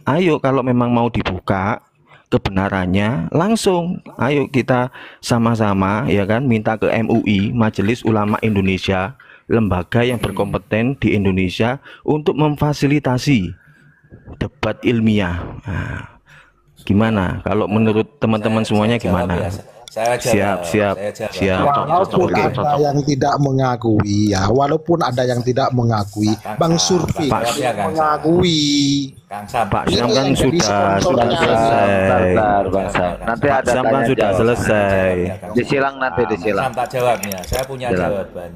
ayo kalau memang mau dibuka kebenarannya langsung, ayo kita sama-sama ya kan minta ke MUI, Majelis Ulama Indonesia, lembaga yang berkompeten di Indonesia untuk memfasilitasi debat ilmiah. Nah, gimana kalau menurut teman-teman semuanya jawab gimana? ya. Saya Siap, siap, siap. Walaupun Oke. ada yang tidak mengakui ya, walaupun ada yang tidak mengakui, Bang Surfi Pak Syam, Kang Sam. mengakui. Kang Sam, Pak Ini Syam kan yang jadi sudah sponsornya. selesai. Bentar, Bang Sam. Nanti Pak ada Syam kan tanya sudah jawab. selesai. Disilang nanti Kang disilang. Sam tak jawabnya. Saya punya Silang. jawaban.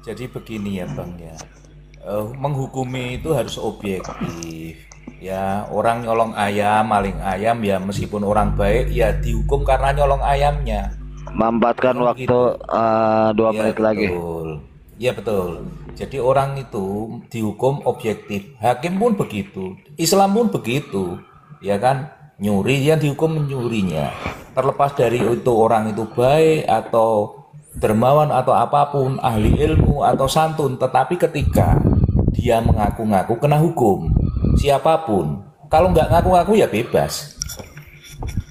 Jadi begini ya Bang ya. Menghukumi itu harus objektif. Ya, orang nyolong ayam, maling ayam ya meskipun orang baik ya dihukum karena nyolong ayamnya. Mampatkan Oh, waktu gitu. 2 Iya, menit lagi. betul. Iya betul. Jadi orang itu dihukum objektif. Hakim pun begitu. Islam pun begitu. Ya kan? Nyuri yang dihukum nyurinya. Terlepas dari itu orang itu baik atau dermawan atau apapun, ahli ilmu atau santun, tetapi ketika dia mengaku-ngaku kena hukum. Siapapun. Kalau nggak ngaku-ngaku ya bebas.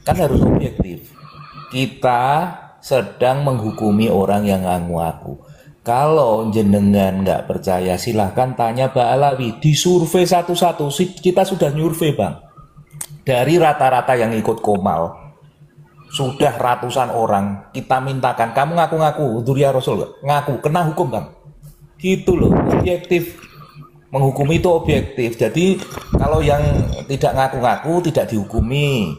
Kan harus objektif. Kita sedang menghukumi orang yang ngaku-ngaku. Kalau jenengan nggak percaya silahkan tanya Mbak Alawi. Di survei satu-satu kita sudah nyurvei Bang. Dari rata-rata yang ikut Komal sudah ratusan orang kita mintakan kamu ngaku-ngaku Dzurriyyah Rasul nggak? Ngaku kena hukum Bang. Gitu loh, objektif. Menghukumi itu objektif. Jadi kalau yang tidak ngaku-ngaku tidak dihukumi.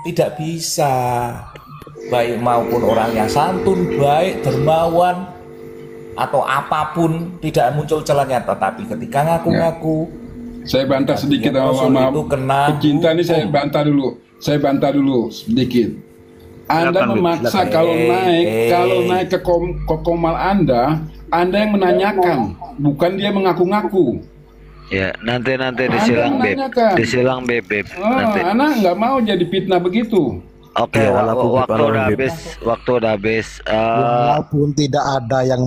Tidak bisa. Baik maupun orang yang santun, baik, dermawan, atau apapun tidak muncul celahnya. Tetapi ketika ngaku-ngaku, Saya bantah sedikit Rasul sama itu kena pecinta ini, saya hukum. bantah dulu. Saya bantah dulu sedikit. Anda Silakan, Bib, memaksa silakan. kalau naik ke Komal Anda yang menanyakan, bukan dia mengaku-ngaku. Ya, nanti Anda disilang Beb. menanyakan. Disilang Beb. Nanti. Anak nggak mau jadi fitnah begitu. Oke, Ya, walaupun waktu bukan udah Beb. habis. Waktu udah habis. Walaupun tidak ada yang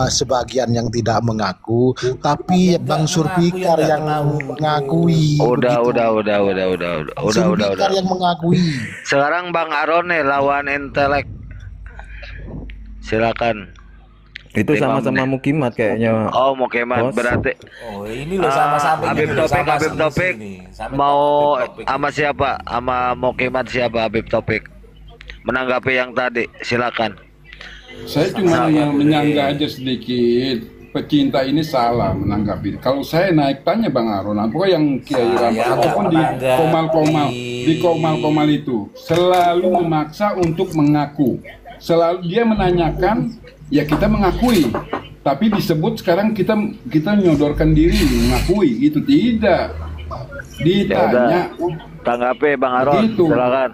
sebagian yang tidak mengaku, tapi Bang Surfikar yang mengakui. Udah. Surfikar yang mengakui. Sekarang Bang Arone lawan intelek. Silakan. Itu Lima sama-sama menit. Mukimat kayaknya. Oh, mau kemat Bos. berarti. Oh ini loh sama-sama Habib Topik mau sama siapa? Sama mau kemat siapa Habib Topik? Menanggapi yang tadi, silakan. Saya cuma yang menyanggah aja sedikit. Pecinta ini salah menanggapi. Kalau saya naik tanya Bang Aron, apa yang Kiai Saya Rahmat ataupun di nggak komal-komal itu selalu memaksa untuk mengaku. Selalu dia menanyakan, ya kita mengakui. Tapi disebut sekarang kita nyodorkan diri mengakui, itu tidak. Ditanya, Tanggapi Bang Aron, Begitu. silakan.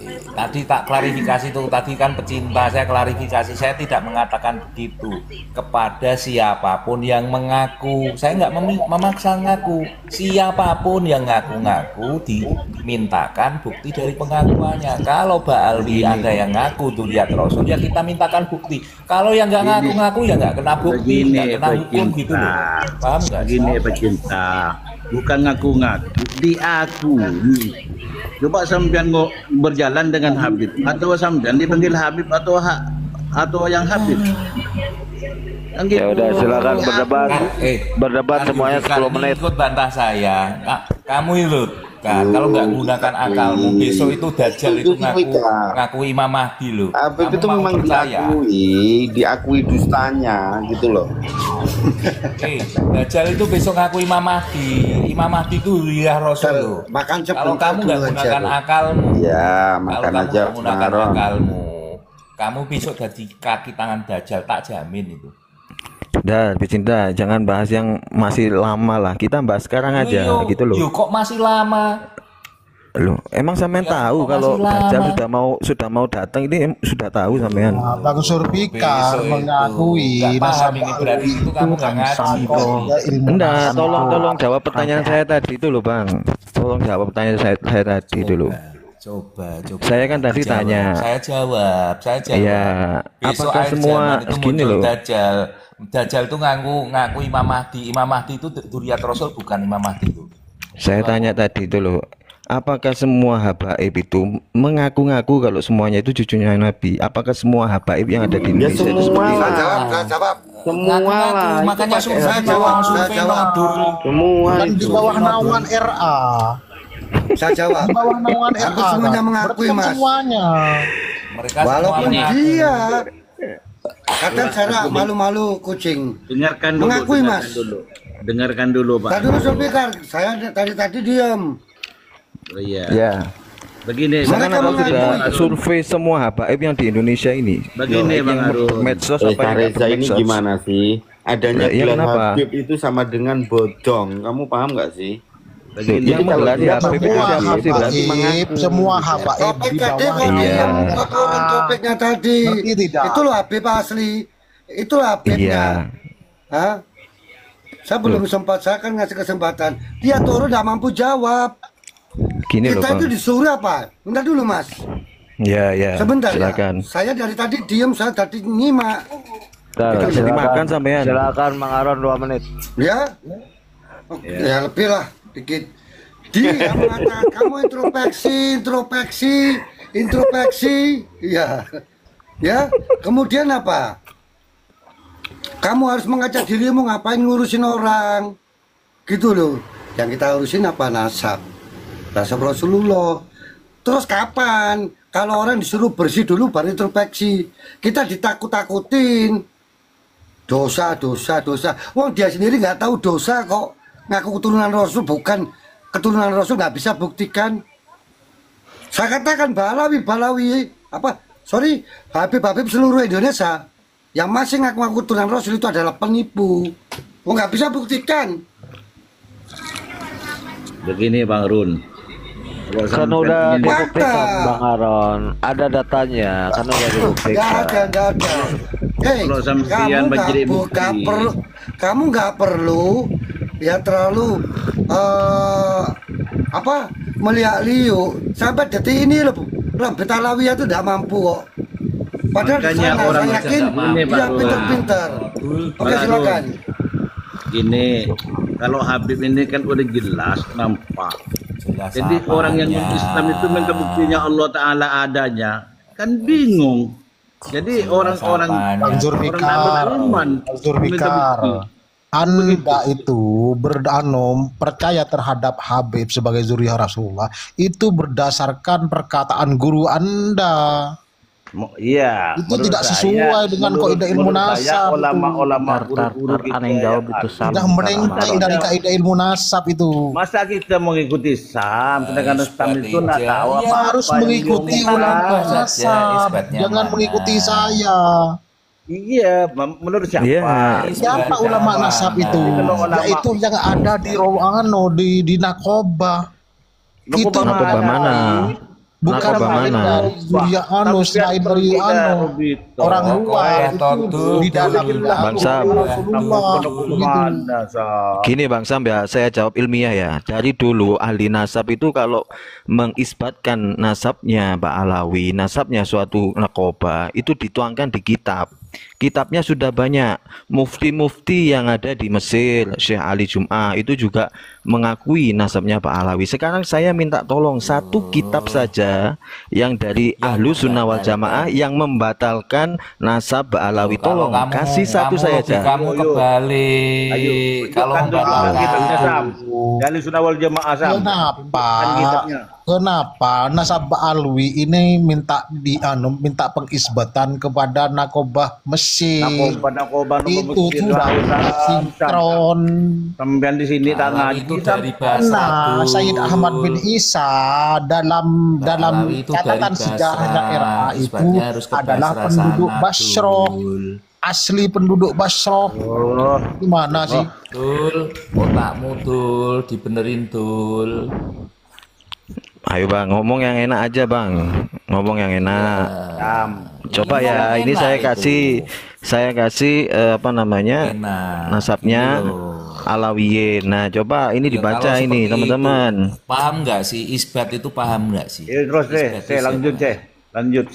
Tadi tak klarifikasi tuh, tadi kan pecinta saya klarifikasi, saya tidak mengatakan begitu kepada siapapun yang mengaku. Saya nggak memaksa ngaku. Siapapun yang ngaku-ngaku dimintakan bukti dari pengakuannya. Kalau Mbak Alwi ada yang ngaku Dzurriyyah Rasul, ya kita mintakan bukti. Kalau yang nggak ngaku-ngaku ya nggak kena bukti, nggak kena hukum gitu loh. Paham nggak? Begini pecinta, bukan ngaku-ngaku, diakui. Coba sampean berjalan dengan Habib, atau sampean dipanggil Habib atau yang Habib. Kan gitu. Ya udah, silakan berdebat. Berdebat Kan semuanya Yudi, kan 10 menit. ikut bantah saya. Kamu itu kan kalau nggak gunakan akalmu besok itu Dajjal itu ngaku Imam Mahdi loh. Habib Kamu itu mau memang percaya? diakui dustanya gitu loh. Dajjal itu besok ngaku Imam Mahdi. Imam Mahdi itu Dzurriyyah Rasul loh. Makan Kalau kamu nggak gunakan akalmu, Ya, kalau makan kamu aja nggak gunakan Maron. akalmu, kamu besok jadi kaki tangan Dajjal, tak jamin itu. Udah, pecinta, jangan bahas yang masih lama lah. Kita bahas sekarang aja, gitu loh. Yo kok masih lama? Loh, emang sampean Ya, tahu kok kalau masih lama? Dajjal sudah mau datang ini sudah tahu sampean. Nah, Bang Surfikar Besok itu. mengakui Nggak paham ini Ba'al berarti itu kamu nggak ngaji. ya, ilmu Enggak, nasabi. tolong jawab pertanyaan saya tadi itu loh, Bang. Tolong jawab pertanyaan saya tadi dulu. Coba. Saya kan tadi Jawab. tanya. Saya jawab. Iya, Besok apakah akhir semua zaman itu segini muncul loh? Dajjal itu ngaku Imam Mahdi. Imam Mahdi itu Dzurriyyah Rasul bukan Imam Mahdi itu. Saya tanya tadi itu loh, apakah semua habaib itu mengaku-ngaku kalau semuanya itu cucunya Nabi? Apakah semua habaib yang ada di Ya Indonesia itu semua seperti itu? lah. Jawab. Semua lah. Itu Makanya pakai saya jawab survei nodul. semua Kan di itu. bawah naungan RA. Saya jawab. Di bawah naungan RA. Aku semuanya kan? mengakui, Berarti kan Mas. semuanya. Mereka Walaupun semua mengaku. dia kadang cara malu-malu kucing. Dengarkan dulu. Mengakui, dengarkan Mas. dulu. Dengarkan dulu, Pak. Tadi dulu Zulfikar, saya tadi diam. Oh, iya. Ya. Begini, Mereka Karena kalau mengakui. sudah survei semua habaib yang di Indonesia ini, Begini, baik Bang yang Harun. medsos Kak apa yang nggak Reza ini bermedsos. gimana sih? Adanya Ya, gelar kenapa? Habib itu sama dengan bodong. Kamu paham nggak sih? Begini, Yang kalau menggelar dia Habib itu Semua siapa sih, berarti habaib, mengaku. semua habaib Topik di tadi bawah kok Iya. diam, kok turun topiknya tadi. Ngerti tidak? Itu loh Habib asli. Itu Habibnya. Iya. Hah? Saya belum sempat, saya kan ngasih kesempatan. Dia turun tidak mampu jawab. Gini loh, Kita itu Bang. disuruh apa? Bentar dulu, Mas. Ya, ya. Sebentar Silakan. ya. Saya dari tadi diem, saya tadi nyimak. Jadi makan sampean. Silakan Bang Aron 2 menit. Ya? Oh, ya lebih lah, dikit. Dia mengatakan kamu introspeksi. Ya. Ya. Kemudian apa? Kamu harus mengajak dirimu ngapain ngurusin orang. Gitu loh. Yang kita urusin apa? Nasab Rasulullah. Terus kapan? Kalau orang disuruh bersih dulu baru introspeksi. Kita ditakut-takutin. Dosa. Wong dia sendiri nggak tahu dosa kok. Ngaku keturunan Rasul, bukan keturunan Rasul, nggak bisa buktikan. Saya katakan Balawi Habib seluruh Indonesia yang masih ngaku-ngaku keturunan Rasul itu adalah penipu. Nggak bisa buktikan. begini Bang Run. Kalau Kan sampai udah ini- dibuktikan Bang Aron, ada datanya, kan udah Nggak dibuktikan. ada. Hei, Kalau sampean kamu menjadi nggak bukti. perlu, kamu nggak perlu ya terlalu melihat-liu sampai detik ini loh. Betalawi itu tidak mampu kok. Padahal di Makanya sana orang saya yakin macam ini, dia Bang Run. pintar-pintar. Oke, Bang silakan. Gini, kalau Habib ini kan udah jelas nampak. Jelas Jadi orang yang apanya. Islam itu minta buktinya Allah Ta'ala adanya, kan bingung. Jadi orang-orang apanya. Bang Zulfikar, beriman Bang Zulfikar, minta bukti. Anda itu percaya terhadap Habib sebagai zuriyah Rasulullah itu berdasarkan perkataan guru Anda. Iya. Itu menurut tidak saya- sesuai dengan kaidah ilmu menurut saya nasab itu. Ulama-ulama guru-guru aneh yang jawab itu salah. Sudah melenceng dari kaidah ilmu nasab itu. Masa kita mengikuti Sam, sedangkan Sam itu nggak Isbat tahu aja. apa Harus mengikuti Isbat ulama saja, nasab, isbatnya jangan mana? mengikuti saya. Iya, menurut siapa? Iya. Siapa ulama nasab itu? Kalau ulama- Yaitu yang ada di Rawano di Nakoba. Itu Nakoba mana? bukan Nakoba selain mana? dari Zuriya Anu, selain dari Anu orang luar itu di dalam Bang Sam. Rasulullah gitu. Gini Bang Sam ya, saya jawab ilmiah ya. Dari dulu ahli nasab itu kalau mengisbatkan nasabnya Pak Alawi, nasabnya suatu nakoba itu dituangkan di kitab. Kitabnya sudah banyak. Mufti-mufti yang ada di Mesir, Syekh Ali Jum'ah itu juga mengakui nasabnya Pak Alawi. Sekarang saya minta tolong satu kitab saja yang dari Ahlu Sunnah wal Jamaah yang membatalkan nasab Pak Alawi. Tolong kasih satu saya aja. Kamu kebalik. Ayo, Kalau tunjukkan dulu kitabnya membatalkan. Sam. Dari Sunnah wal Jamaah Sam. Kenapa? Tunjukkan kitabnya. Kenapa nasab Alwi ini minta minta pengisbatan kepada Nakobah Mesir? Nakoba Itu sudah sinkron. Sampean di sini tak Alawi ngaji itu dari Sam. bahasa Nah, Arab. Sayyid Ahmad bin Isa dalam Alawi itu catatan dari bahasa, sejarahnya RA itu isbatnya harus ke adalah Basra penduduk sana, Basroh, Dul. asli penduduk Basroh. Oh, Gimana sih? Tul, otakmu tul, dibenerin tul. Ayo Bang, ngomong yang enak aja Bang. Ngomong yang enak. Sam. Coba Ini ya, ngomong ini enak saya kasih apa namanya? Enak. Nasabnya Ini loh. Alawiyin. Nah, coba ini Ya, dibaca kalau ini seperti teman-teman. itu, paham nggak sih isbat itu paham nggak sih? Ya, terus Isbat saya itu lanjut siapa? lanjut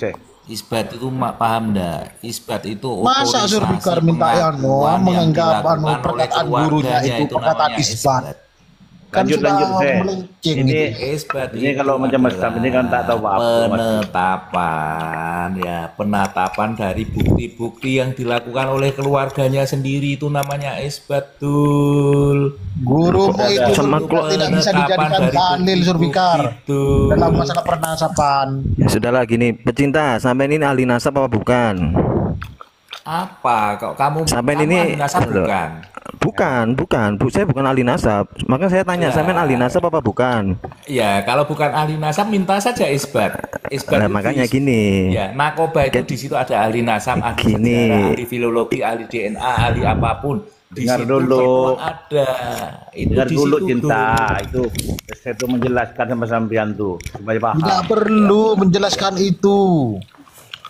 Isbat itu paham nggak? Isbat itu Masa otorisasi Zulfikar minta pengakuan yang menganggap dilakukan oleh perkataan keluarganya, gurunya itu perkataan namanya isbat. Kan Lanjut, sudah Seh. melenceng Ini gitu. Isbat Ini itu kalau macam Mas Tam ini kan tak tahu apa-apa, Mas. penetapan, ya penetapan dari bukti-bukti yang dilakukan oleh keluarganya sendiri itu namanya isbat, Dul. Gurumu itu Sama tidak bisa dijadikan dalil Surbikar dalam masalah pernasapan. Ya sudahlah gini, pecinta, sampai ini ahli nasab apa bukan? Apa kok kamu Sampai kamu ini ahli nasab bukan? Bukan, saya bukan ahli nasab. Maka saya tanya, Ya. sampai ahli nasab apa bukan? Ya, kalau bukan ahli nasab minta saja isbat. Isbat Nah, itu makanya di- gini. Ya, nakoba itu di situ ada ahli nasab, ahli Gini. sejarah, ahli filologi, ahli DNA, ahli apapun. Di Dengar situ dulu. memang ada. Itu Dengar di dulu situ, cinta Dul. itu. Saya tuh menjelaskan sama sampean tuh supaya paham. Tidak perlu menjelaskan itu.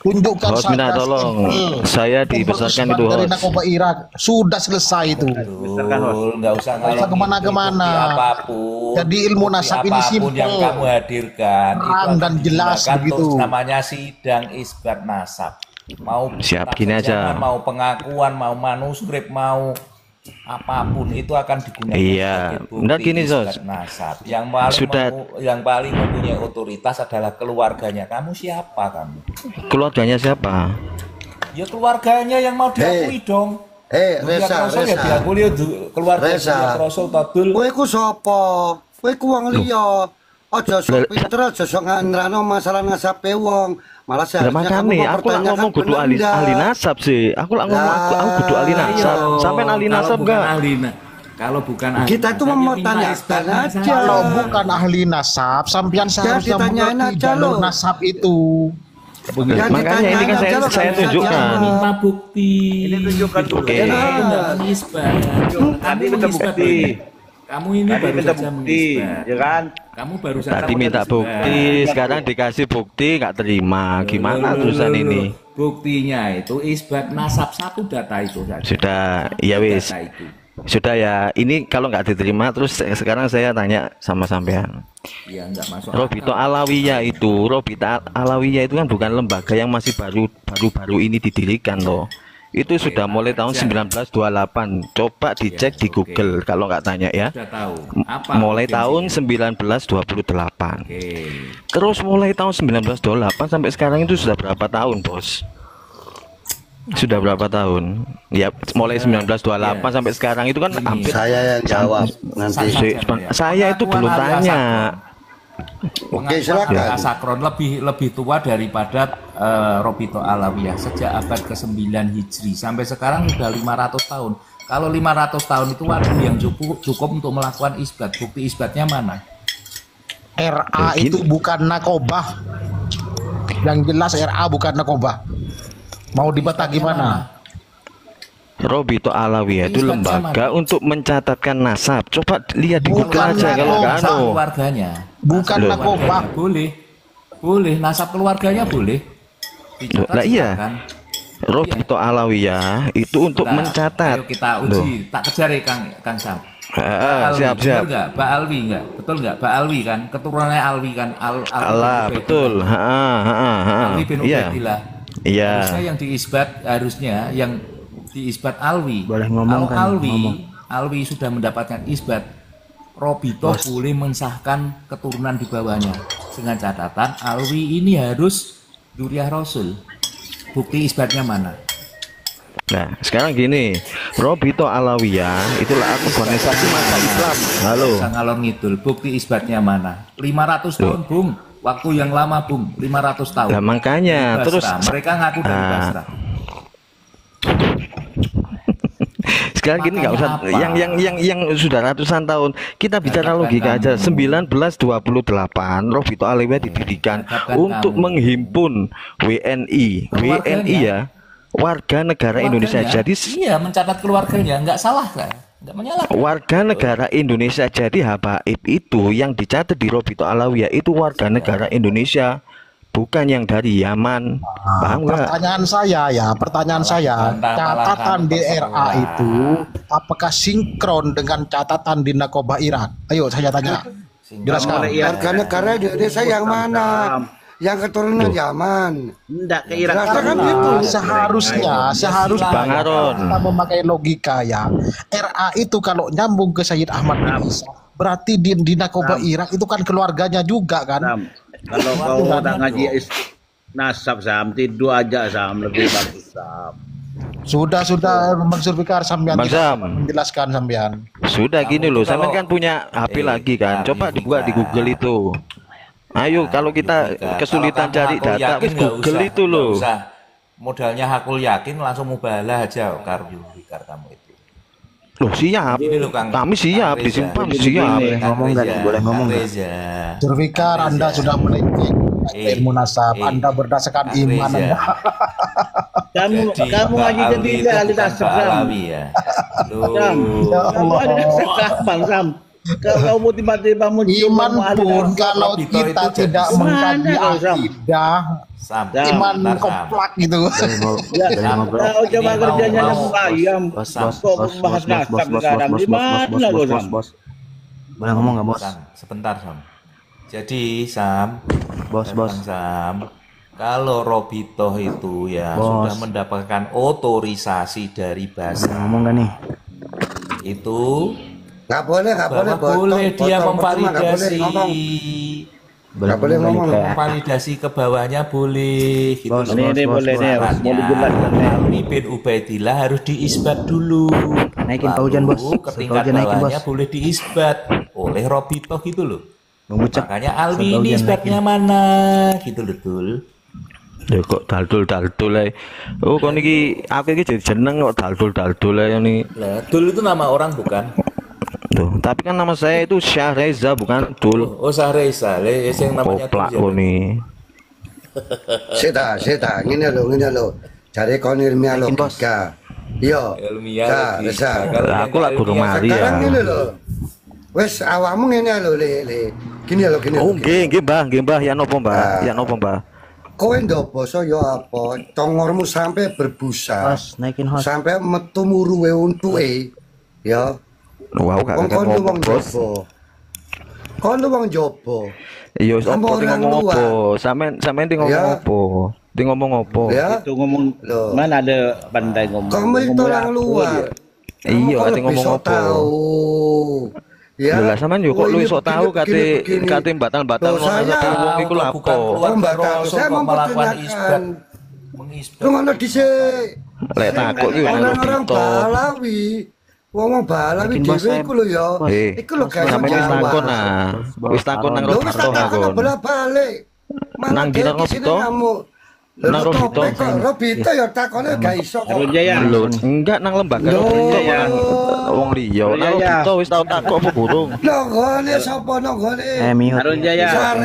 Tunjukkan Host minta saja tolong, sampel. saya dibesarkan itu Dari host. Nakoba Irak sudah selesai itu. Misalkan, host. Dul, nggak usah Nggak usah ngalor kemana-kemana. ngidul, bukti apapun. Jadi ilmu bukti nasab ini apapun yang simpel. kamu hadirkan itu Terang akan dan jelas digunakan begitu. untuk namanya sidang isbat nasab. Mau Siap, kitab gini aja. sejarah, mau pengakuan, mau manuskrip, mau apapun itu akan digunakan Iya, sebagai bukti benar gini, isbat Sos. nasab. Yang paling mempunyai otoritas adalah keluarganya. Kamu siapa kamu? Keluarganya siapa? Ya keluarganya yang mau diakui dong. Reza, Rasul ya Reza. diakui ya keluarga Reza. Zuriat Rasul Tadul. Kowe ku sapa? Kowe ku wong liya. Aja sok pinter, aja sok ngandrano masalah nasabe wong. Malah Lah seharusnya kamu makanya aku lah mempertanyakan ngomong kudu benar ahli, ndak. ahli nasab sih. Aku lah ngomong aku kudu ahli nasab. Sampai ahli Kalau nasab bukan enggak? Kalau bukan ahli Kita itu nasab, ya mempertanyakan minta isbat aja. nasab. Kalau bukan ahli nasab, sampean seharusnya ditanyain mengerti aja jalur loh. nasab itu. Ya, Makanya ini kan ditanyain aja saya loh, tunjukkan. Minta bukti. Ini tunjukkan dulu. Oke. Kamu tidak mengisbat. Tadi Kamu minta mengisbat bukti. baru. Kamu ini Tadi baru minta saja bukti, mengisbat. ya kan? Kamu baru saja Tadi minta bukti, sekarang dikasih bukti nggak terima. Gimana terusan ini? Buktinya itu isbat nasab satu data itu saja. Sudah, ya wis. Data itu. Sudah ya. Ini kalau nggak diterima, terus sekarang saya tanya sama sampean. Ya enggak masuk Robito akal. Alawiyah itu, Alawiyah itu kan bukan lembaga yang masih baru ini didirikan loh. Itu sudah mulai tahun 1928. Coba dicek di Google kalau nggak tanya ya. Sudah tahu. Apa Mulai tahun urgensinya? 1928. Oke. Terus mulai tahun 1928 sampai sekarang itu sudah berapa tahun, Bos? Sudah berapa tahun? Ya, mulai 1928 sampai sekarang itu kan hampir Saya yang jawab nanti. saya itu belum tanya. Oke, Pengakuan silakan. Al Sakron lebih tua daripada Robito Alawiyah sejak abad ke-9 Hijri sampai sekarang sudah 500 tahun. Kalau 500 tahun itu waktu yang cukup untuk melakukan isbat. Bukti isbatnya mana? RA itu bukan nakobah. Yang jelas RA bukan nakobah. Mau dibantah gimana? Robito Alawiyah itu Isbatnya lembaga mana? untuk mencatatkan nasab. Coba lihat di Google Bukan aja kalau nggak nasab, anu. Keluarganya. Bukan Loh. nakobah. Boleh. Boleh nasab keluarganya boleh. Dicatat Lah iya. silakan. Robito Alawiyah itu untuk Nah, mencatat. Ayo kita Loh. uji. Tak kejar ya Kang Sam. Siap siap. Betul nggak? Mbak Alwi nggak? Betul nggak? Mbak Alwi kan? Keturunannya Alwi kan? Alwi Allah bin betul. Ubaidillah. Alwi bin Iya. Ubaidillah. Iya. Harusnya yang diisbat Alwi. Boleh ngomong Kalau kan? Alwi, Ngomong. Alwi sudah mendapatkan isbat. Robito boleh mensahkan keturunan di bawahnya dengan catatan Alwi ini harus Dzurriyyah Rasul. Bukti isbatnya mana? Nah, sekarang gini, Robito Alawiyah itulah organisasi masa Islam. Halo. Sang ngalor ngidul, bukti isbatnya mana? 500 tahun, Bung. Waktu yang lama, Bung. 500 tahun. Nah, makanya Dari terus Basra. Mereka ngaku dari Ah. Basra. sekarang gini nggak usah Makanya apa? yang sudah ratusan tahun. Kita bicara Hadapkan logika aja. kamu. 1928 Robito Alawiyah didirikan Hadapkan untuk kamu. menghimpun WNI. WNI ya, warga negara Indonesia. Keluarganya, Jadi iya mencatat keluarganya, nggak salah kan? Nggak menyalahkan. warga negara Indonesia. Jadi habaib itu yang dicatat di Robito Alawiyah itu warga negara Indonesia, bukan yang dari Yaman. Paham nggak? Pertanyaan saya, catatan di RA itu apakah sinkron dengan catatan di Nakobah Irak? Ayo saya tanya. Jelaskan. Warga negara Indonesia yang mana? Yang keturunan Yaman. Enggak ke Irak. Jelaskan kan gitu. Seharusnya Bang Aron. kita memakai logika ya. RA itu kalau nyambung ke Sayyid Ahmad bin Isa berarti di Nakoba Irak itu kan keluarganya juga kan. Sam, kalau kau tak ngaji nasab Sam, tidur aja Sam, lebih bagus Sam. Sudah Bang Zulfikar sampean Bang Sam. menjelaskan sampean. Sudah gini loh, sampean kan punya HP lagi kan. Coba dibuka di Google itu. Ayo kalau kita kesulitan cari data, Google itu loh. Modalnya hakul yakin langsung mubalah aja Zulfikar kamu itu. Loh siap, kami siap, disimpan siap. Ngomong nggak? Boleh ngomong nggak? Zulfikar, Anda sudah melenceng ilmu nasab, Anda berdasarkan iman Anda. Kamu aja jadi ahli nasab Sam. Sam, kamu ada kapan Sam? Kalau mau tiba-tiba muncul Iman pun kalau kita tidak mengkaji akidah, iman komplak gitu. Kau coba kerjanya nabung ayam, kok bahas nasab sekarang di mana lo Sam? Boleh ngomong nggak bos? Sebentar Sam. Jadi Sam, Bos. Sam, kalau Robitoh itu ya sudah mendapatkan otorisasi dari Basar. Ngomong nggak nih? Itu Nggak boleh dia memvalidasi. Nggak boleh ngomong. Validasi ke bawahnya boleh. Gitu. Ini boleh nih, harus mau dijelaskan. Alwi bin Ubaidillah harus diisbat dulu. Naikin Pak Hujan bos. Ke tingkat bawahnya boleh diisbat oleh Robitoh gitu loh. Makanya Alwi ini isbatnya mana gitu loh Dul. Ya kok daldul oh kok niki aku iki jadi jeneng kok daldul ini. Lah Dul itu nama orang bukan? Tuh, tapi kan nama saya itu Syahreza bukan Dul. Oh Syahreza, yang namanya Poplak nih. Seta, ngene lho. Cari kon ilmiah logika. Yo. Ilmiah logika. Aku lah guru Maria. Sekarang ngene lho. Wes awakmu ngene lho, Le. Gini lho. Oh, nggih, Mbah. Ya napa, Mbah? Kowe ndok basa ya apa? Congormu sampai berbusa. Bos, naikin host. Sampai metu muruwe untuke. Ya. Wow, gak ngomong bos. Kon wong jopo. Iya, wis opo ngomong opo? Sampean ndi ngomong opo? Ndi ngomong opo? Itu ngomong mana ada pandai ngomong. Kamu itu orang luar. Iya, ati ngomong opo? Ya. Lah sampean yo kok lu iso tahu kate batal-batal wong iku lha apa? Saya melakukan isbat. Mengisbat. Ngono dhisik. Lek takut iki orang Balawi. Wong Balawi dhewe iku lho ya. Iku lho gak takon wis takon nang Robito aku. Bolak-balik. Nang dina Robito. Nang Robito ya takone gak iso kok. Lho, enggak nang lembaga Robito ya. Wong liya. Nang Robito wis tau takok apa burung. Lho ngene sapa nang ngene? Harun Jaya.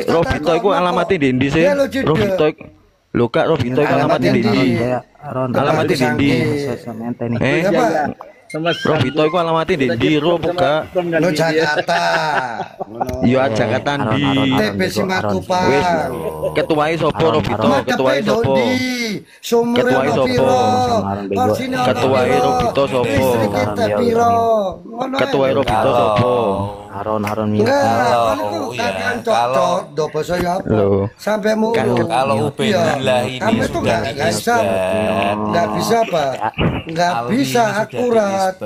Robito iku alamate ndi sih? Robito lho Kak, Robito iku alamate ndi? Alamate ndi? Robito iku alamate ndi ro buka. Lo Jakarta. Iya Jakarta ndi? TP Simatupang. Wis ketuae sapa Robito? Ketuae sapa? Ketuae sapa? Ketuae Robito sapa? Ketuae Robito sapa? Haron Kalau dopo saya apa? Sampai mau kalau Ubaidillah ini sudah diisbat, nggak bisa apa? Nggak bisa akurat.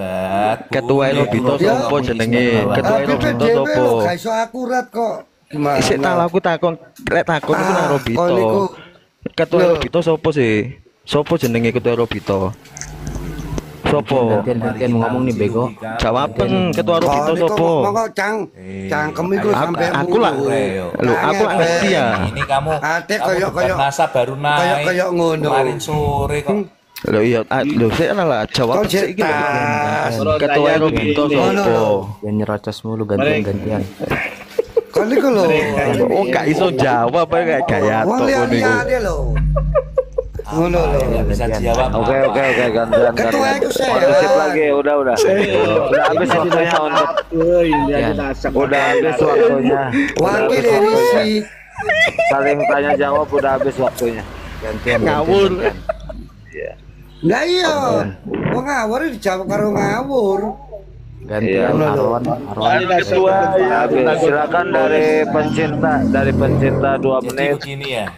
Ketua Robito sopo jenenge? Ketua Robito sopo? Nggak bisa akurat kok. Gimana? Isik tahu aku takon, lek takon iku nang Robito. Ketua Robito sopo sih? Sopo jenenge Ketua Robito? Sopo? Gantian ngomong nih bego. Jawaben Ketua Robito sopo? Monggo cangkem iku sampai aku lah. Lho, aku lah ngerti ya. Ini kamu koyo nasab baru naik. Koyo ngono. Kemarin sore kok. Lho iya, lho sik lah jawab sik iki lho. Ketua Robito sopo? Yang nyerocos mulu gantian. Kan iku lho. Oh, gak iso jawab kayak gaya tok ngono iku. Ngono lho. Bisa jawab. Oke, gantian. Ketua itu saya. Sip lagi, udah. Udah habis waktunya untuk. Udah habis waktunya. Wakil dari si Saling tanya jawab udah habis waktunya. Gantian. Ngawur. Lah iya. Wong ngawur dijawab karo ngawur. Gantian Haron. Ketua ya, silakan dari pencinta 2 menit. Begini ya.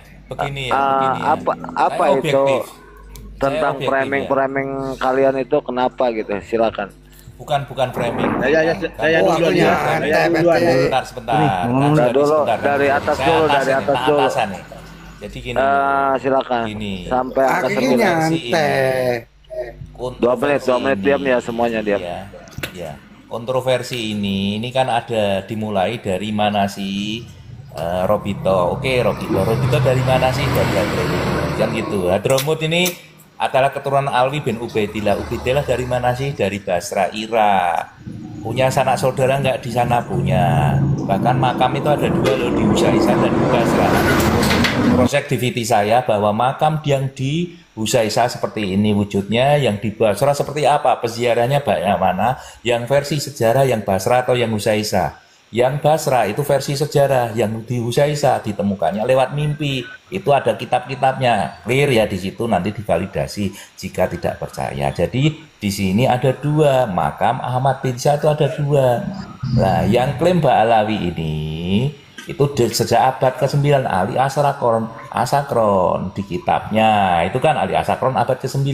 Apa itu tentang framing kalian itu kenapa gitu? Silakan. bukan framing. Saya dulu ya. Sebentar. Dari atas dulu. Atasan nih. Jadi gini. Silakan. Gini. Sampai angka Kaki nyantai. 2 menit diam ya, semuanya diam. Ya. Kontroversi ini kan ada dimulai dari mana sih? Robito. Oke, Robito dari mana sih? Dari Hadramut. Kan gitu. Hadramut ini adalah keturunan Alwi bin Ubaidillah. Ubaidillah dari mana sih? Dari Basra, Irak. Punya sanak saudara nggak di sana? Punya. Bahkan makam itu ada 2 loh, di Usaisa dan di Basra. Cross activity saya bahwa makam yang di Usaisa seperti ini wujudnya, yang di Basra seperti apa? Peziarahnya banyak mana? Yang versi sejarah yang Basra atau yang Usaisa? Yang Basra itu versi sejarah, yang di Usaisa ditemukannya lewat mimpi. Itu ada kitab-kitabnya, clear ya di situ, nanti divalidasi jika tidak percaya. Jadi di sini ada 2 makam Ahmad bin Syah, itu ada 2. Nah, yang klaim Ba'alawi ini itu sejak abad ke-9 Ali Asakron di kitabnya. Itu kan Ali Asakron abad ke-9.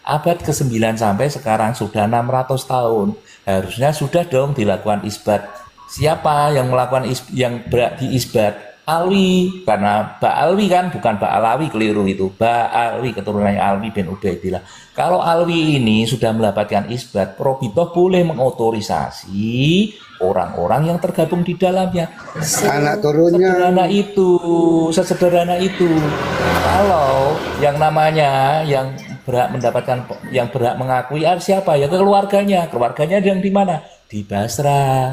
Abad ke-9 sampai sekarang sudah 600 tahun. Harusnya sudah dong dilakukan isbat. Siapa yang melakukan yang diisbat? Alwi, karena Ba'alwi kan, bukan Ba'alawi, keliru itu. Ba'alwi keturunannya Alwi bin Ubaidillah. Kalau Alwi ini sudah mendapatkan isbat, Robito boleh mengotorisasi orang-orang yang tergabung di dalamnya. Anak turunnya. Sesederhana itu. Kalau yang namanya yang berhak mendapatkan, yang berhak mengakui siapa? Ya keluarganya. Keluarganya yang di mana? Di Basra.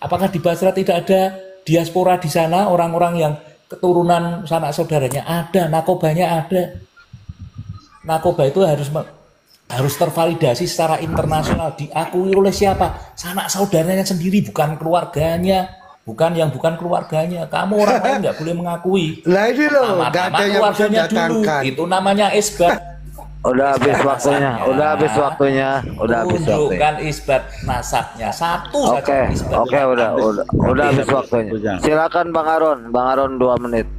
Apakah di Basra tidak ada diaspora di sana, orang-orang yang keturunan sanak saudaranya? Ada, nakobanya ada. Nakoba itu harus tervalidasi secara internasional, diakui oleh siapa? Sanak saudaranya sendiri, bukan keluarganya. Bukan keluarganya. Kamu orang lain nggak boleh mengakui. Lah ini loh, nggak ada yang bisa datangkan. Itu namanya isbat. Udah habis waktunya. Tunjukkan isbat nasabnya satu saja. Oke, udah habis waktunya. Silakan Bang Aron 2 menit.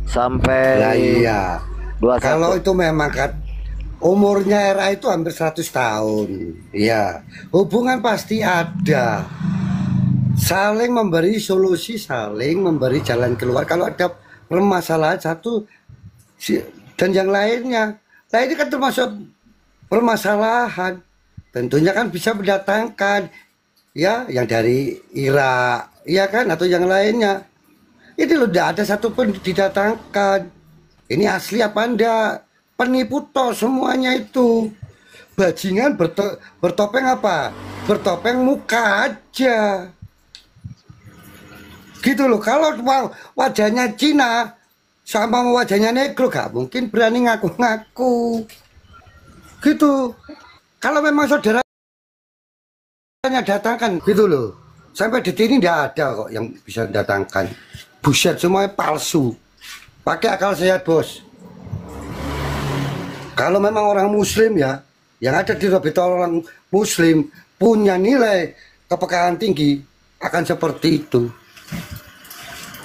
Sampai Lah iya. 21. Kalau itu memang kan umurnya era itu hampir 100 tahun. Iya. Hubungan pasti ada. Saling memberi solusi, saling memberi jalan keluar. Kalau ada permasalahan satu dan yang lainnya. Nah ini kan termasuk permasalahan. Tentunya kan bisa mendatangkan ya yang dari Irak, ya kan, atau yang lainnya. Ini loh, tidak ada satupun didatangkan. Ini asli apa enggak? Penipu toh semuanya itu. Bajingan bertopeng apa? Bertopeng muka aja. Gitu loh. Kalau wajahnya Cina sama wajahnya negro gak mungkin berani ngaku-ngaku. Gitu. Kalau memang saudaranya datangkan gitu loh. Sampai detik ini tidak ada kok yang bisa datangkan. Buset, semuanya palsu. Pakai akal sehat, bos. Kalau memang orang muslim ya, yang ada di Robito orang muslim punya nilai kepekaan tinggi, akan seperti itu.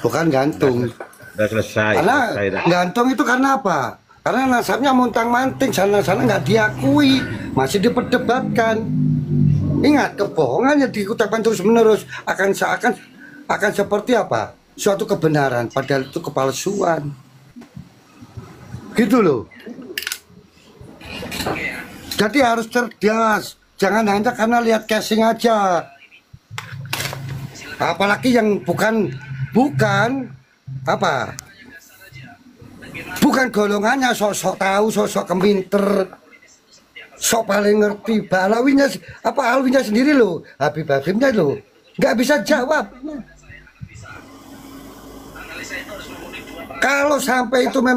Bukan gantung. Udah selesai. Karena gantung itu karena apa? Karena nasabnya montang-manting, sana-sana nggak diakui, masih diperdebatkan. Ingat, kebohongan yang diucapkan terus-menerus akan seperti apa? Suatu kebenaran, padahal itu kepalsuan. Gitu loh. Jadi harus cerdas, jangan hanya karena lihat casing aja. Apalagi yang bukan golongannya, sok-sok tahu, sok-sok keminter, sok paling ngerti. Alwinya sendiri loh, Habibnya loh, nggak bisa jawab. Kalau sampai itu memang